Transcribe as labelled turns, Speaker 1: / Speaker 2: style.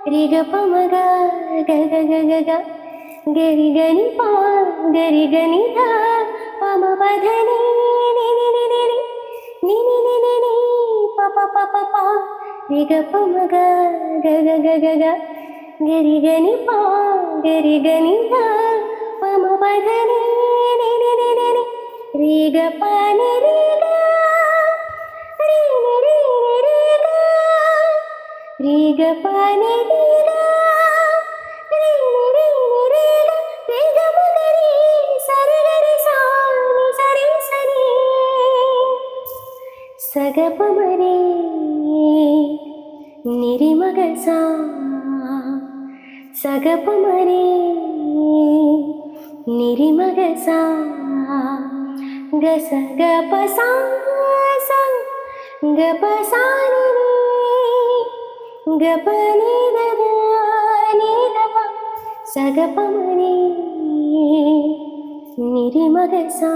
Speaker 1: రి గ ప మ గ గ గ గ గ గ గరి గని పా గరి గని ధ ప మ ప ధ ని ని ని ని ని ని ని ని ని ని ప ప ప ప ప రి గ ప మ గ గ గ గ గ గ గరి గని పా గరి గని ధ ప మ ప ధ ని ని ని ని ని ని రి గ ప ని రి గ రి ని రి ని రి గ రి గ ప ని రి గ రి ని రి ని రి గ రి గ మ గ రి స రి గ రి సా ని స రి స ని స గ ప మ రి ని రి మ గ సా స గ ప మ రి ని రి మ గ సా గ స గ ప సా స గ ప సా ని ని గ ప ని ద ద ని ద ప స గ ప మ రి ని రి మ గ సా